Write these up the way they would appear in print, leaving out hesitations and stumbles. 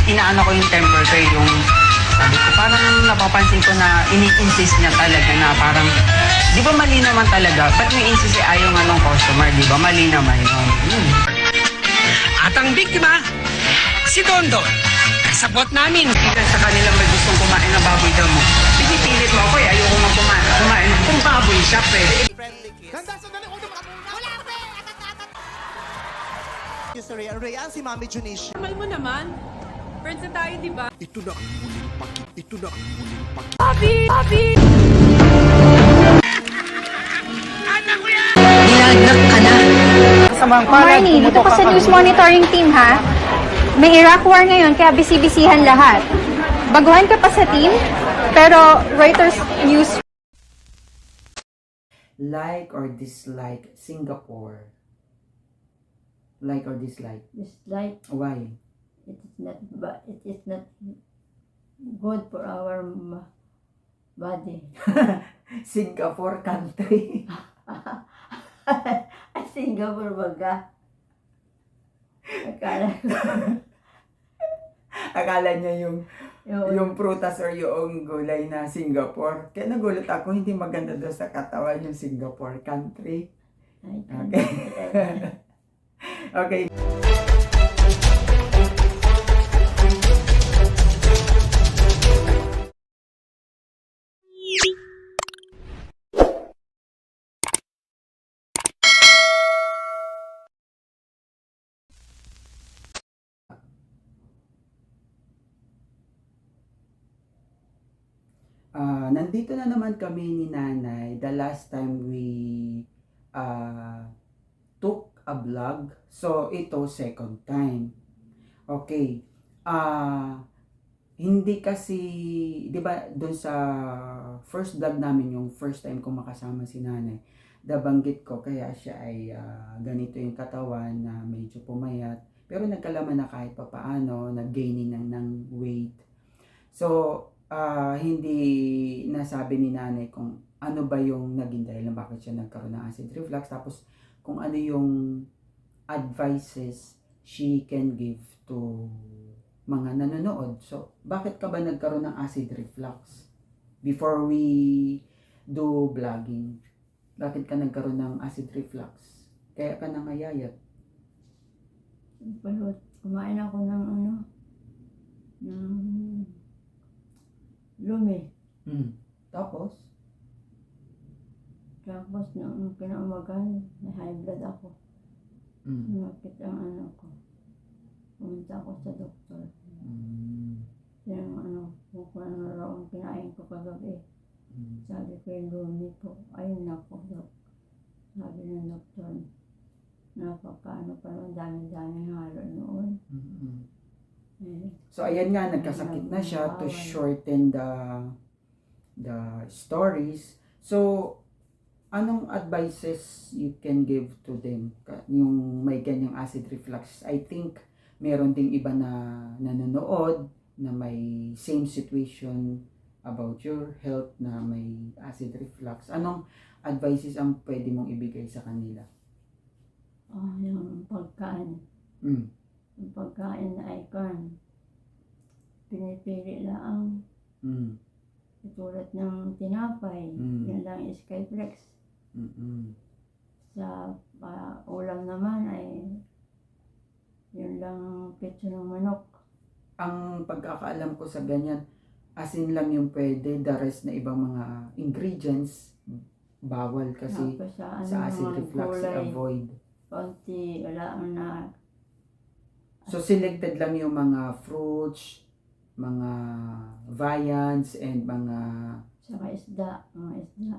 inaano ko yung temper ko, yung sabi ko, parang napapansin ko na ini-insist niya talaga na parang, di ba mali naman talaga? Ba't may insist si ayaw nga ng customer, di ba? Mali naman yun. At ang biktima, si Dondon. Kasabot namin. Kasi sa kanila may gustong kumain ng baboy daw mo. Pinipilit mo ako eh, ayoko nga kumain. Kung baboy siya, pwede. Ganda, sandali, uno mo muna. Wala, pre! Sa Rayan, si Mami Junicia. Mahal mo naman. Friends na tayo, di ba? Ito na ang muling paki. Ito na ang muling paki. Papi! Papi! Nilagnak ka na. Marnie, dito ka sa news monitoring team, ha? May Iraq war ngayon, kaya bisi-bisihan lahat. Baguhan ka pa sa team, pero Reuters News. Like or dislike Singapore? Like or dislike? Dislike, Why? it is not good for our body. Singapore country. Singapore baga. Akala niya yung prutas or yung gulay na Singapore. Kaya nagulat ako, hindi maganda daw sa katawan yung Singapore country. Okay. Okay. Nandito na naman kami ni Nanay. The last time we took a vlog. So, ito second time. Okay. Hindi kasi, di ba, doon sa first vlog namin, yung first time ko makasama si Nanay, nabanggit ko, kaya siya ay ganito yung katawan na medyo pumayat. Pero nagkalaman na kahit papaano, nag-gaining ng weight. So, hindi nasabi ni Nanay kung ano ba yung naging dahilan bakit siya nagkaroon ng acid reflux, tapos kung ano yung advices she can give to mga nanonood. So, bakit ka ba nagkaroon ng acid reflux? Before we do vlogging, bakit ka nagkaroon ng acid reflux? Kaya ka nangayayat? Kumain ako ng lumi. Tapos? Tapos nung kinaumagan, may high blood ako. Nakit ang ko. Pumunta ako sa doktor. Yung kung ano raw ang kinain ko kagabi. Sabi ko yung lumi po. Ayun ako, dok. Sabi ng doktor, napakaano pa naman, dami-daming halo noon. So, ayan nga, nagkasakit na siya to shorten the stories. So, anong advices you can give to them yung may ganyang acid reflux? I think meron ding iba na nanonood na may same situation about your health na may acid reflux. Anong advices ang pwede mong ibigay sa kanila? Yung pagkain. Yung pagkain na icon. Pinipili lang. Tulad ng tinapay. Yan lang Skyflex. Sa ulam naman ay yun lang petso ng manok. Ang pagkakaalam ko sa ganyan, asin lang yung pwede, the rest na ibang mga ingredients, bawal kasi sa acid reflux, avoid. Konti, wala na. So, selected lang yung mga fruits, mga viands, and mga Saka isda, mga isda.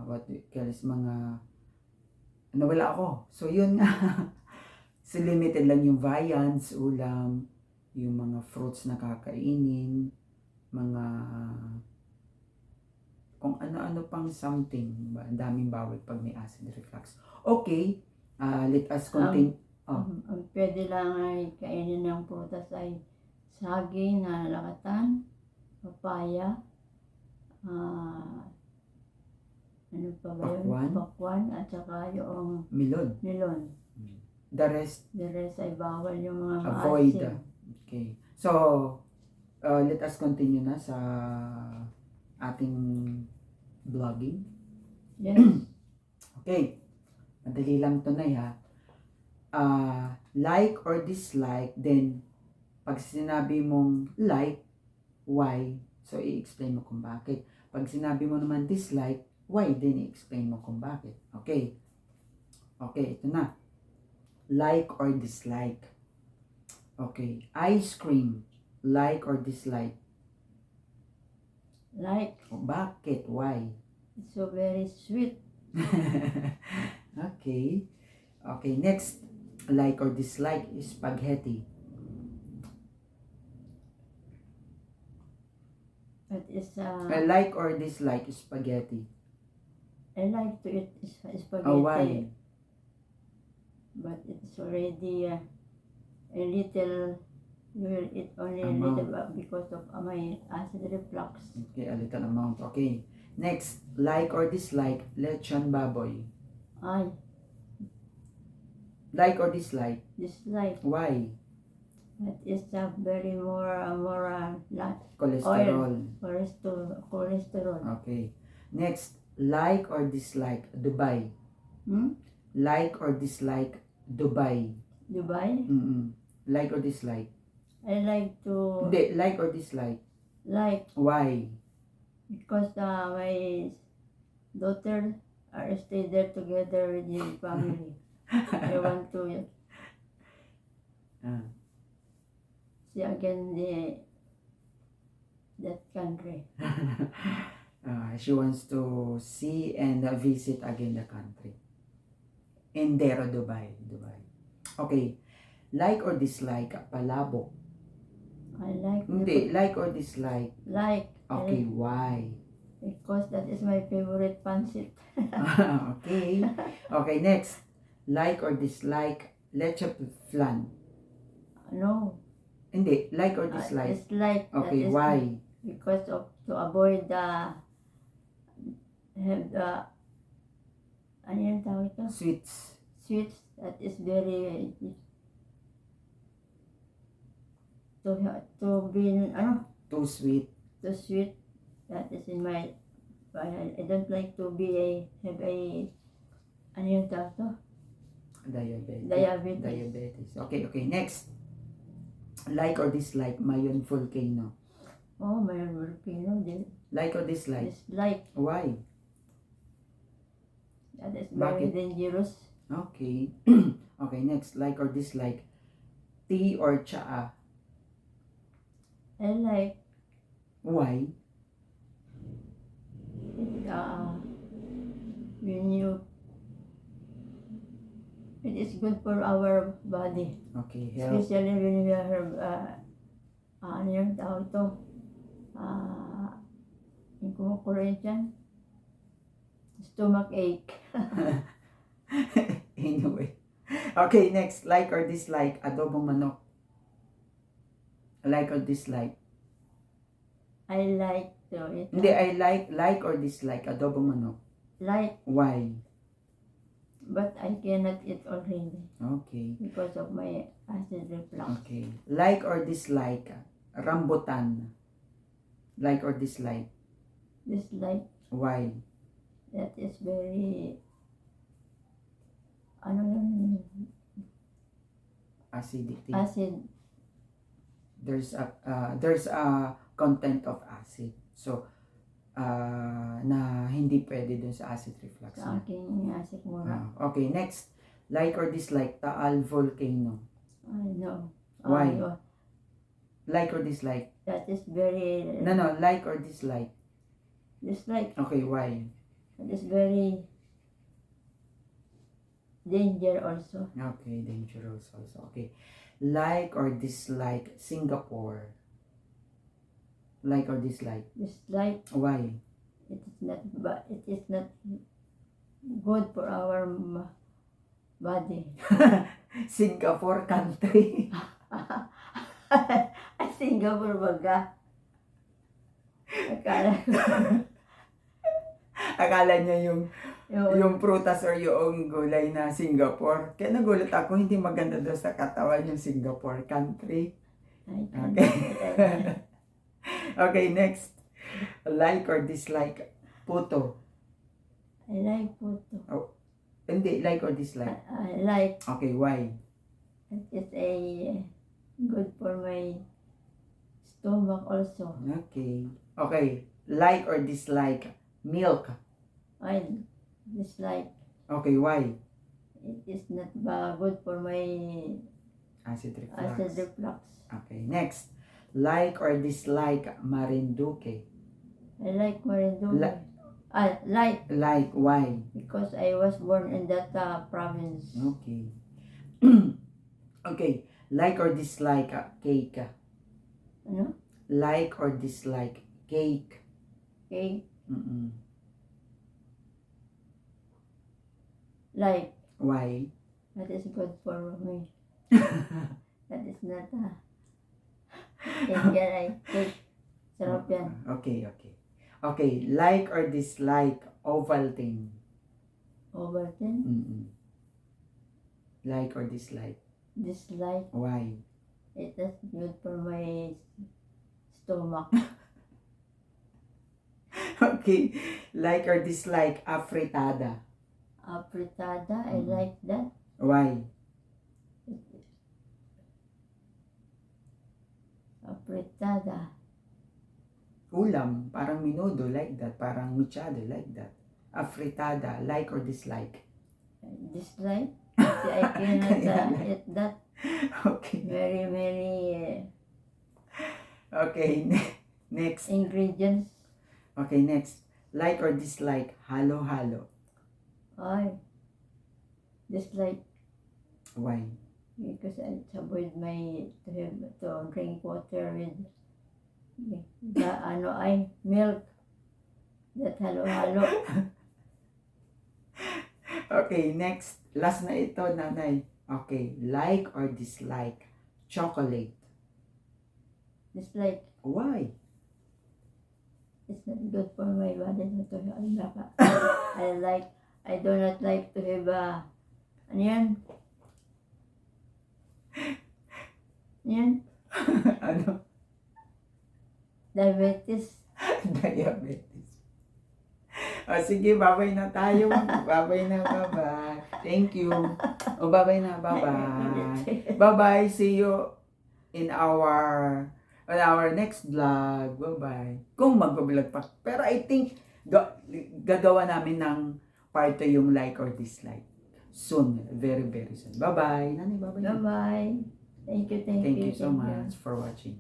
what do you call this, mga nawala ako. So, yun nga. So, limited lang yung viands, ulam, yung mga fruits na kakainin, mga kung ano-ano pang something. Ang daming bawal pag may acid reflux. Okay, let us continue. Ang pwede lang ay kainin ng prutas ay saging na lakatan, papaya, ano pa ba yun? Pakwan, at saka yung Melon. melon. The rest The rest ay bawal yung mga avoid. maasim. Okay. So, let us continue na sa ating vlogging. Yes. Okay. Madali lang to na ha. Like or dislike, then pag sinabi mong like, why? So, i-explain mo kung bakit. Pag sinabi mo naman dislike, why? Then i-explain mo kung bakit. Okay. Okay, ito na. Like or dislike. Okay. Ice cream. Like or dislike? Like, Bakit? Why? it's so very sweet. Okay. Okay, next. Like or dislike is spaghetti. That is, Like or dislike is spaghetti. I like to eat spaghetti. Oh, why? But it's already a little, you will eat only a Amount. little because of my acid reflux. Okay, a little amount. Okay. Next, like or dislike lechon baboy. I Like or dislike? dislike. Why? That is a very more Cholesterol. cholesterol. Okay. Next, like or dislike Dubai. Like or dislike Dubai. Dubai. Like or dislike? I like to Hindi, like or dislike? like Why? because my daughter are stay there together with your family. I want to Ah. see again that country. She wants to see and visit again the country. Endero, Dubai. Okay. Like or dislike palabok? I like Hindi, like or dislike? like Okay, why? because that is my favorite pancit. Okay. Okay, next. Like or dislike leche flan? No, Hindi, like or dislike? dislike. That Okay, is why? because of to avoid the have the ano yung tawag ito? Sweets. Sweets that is very to be Too sweet. too sweet. That is in my I don't like to be have a ano yung tawag to? Diabetes. Diabetes. Okay, next. Like or dislike Mayon volcano? Oh, my volcano Like or dislike? dislike. Why? That is very Bakit? dangerous. Okay. Okay, next. Like or dislike tea or tsaa? I like Why? when it is good for our body. Okay, health. Especially when we have ano yung tawag ito? Yung kumukuloy dyan. Stomach ache. Anyway. Okay, next. Like or dislike adobong manok? Like or dislike? I like to eat. Hindi, I like or dislike adobong manok? Like, Why? but I cannot eat already Okay. because of my acid reflux. Okay. Like or dislike rambutan? Like or dislike? Dislike. Why? That is very ano yun? Acidity. Acid. There's a content of acid. So, na hindi pwede dun sa acid reflux. Sa aking acid mura. Okay, next. Like or dislike Taal volcano? I know. Why? Oh, Like or dislike? that is very No, like or dislike? dislike. Okay, why? That is very danger also. Okay, dangerous also. Okay. Like or dislike Singapore? Like or dislike? Dislike. Why? It is not good for our body. Singapore country. Singapore baga. Akala Akala niya yung yung prutas or yung gulay na Singapore. Kaya nagulat ako, hindi maganda daw sa katawan yung Singapore country. I can Okay. Okay, next. Like or dislike puto. I like photo. Hindi, like or dislike. I like Okay, why? it's a good for my stomach also. Okay. Okay, like or dislike milk. I dislike Okay, why? it is not good for my Acid reflux. acid reflux. Okay, next. Like or dislike Marinduque. I like Marinduque. La- I like Like, why? because I was born in that province. Okay. Okay, like or dislike cake. Ano? Like or dislike cake. Okay. Mm-mm. Like Why? that is good for me. That is not cake yan ay cake. Sarap yan. Okay, okay. Okay, like or dislike Ovaltine. Ovaltine. Mm-mm. Like or dislike. Dislike. Why? It is good for my stomach. Okay, like or dislike Afritada. Apritada. I Mhm. like that. Why? Apritada. Ulam, parang minudo, like that. Parang michado, like that. Afritada, like or dislike. Dislike. See, I cannot eat that. Okay. Very, very Okay, next. ingredients. Okay, next. Like or dislike halo-halo. I dislike Why? because I avoid my to drink water with the milk. That halo-halo. Okay, next. Last na ito, nanay. Okay, like or dislike chocolate. Dislike. Why? It's not good for my body to have. I do not like to have ano yan? Yan? Ano? Diabetes. Diabetes. O sige, babay na tayo. Babay na, bye-bye. Thank you. O babay na, bye-bye. Bye-bye. See you in our next vlog. Bye-bye. Kung mag-vlog pa. Pero I think gagawa namin ng part 2 yung like or dislike. Soon. Very, very soon. Bye-bye. Nanay, bye-bye. Bye-bye. Thank you. Thank you so much for watching.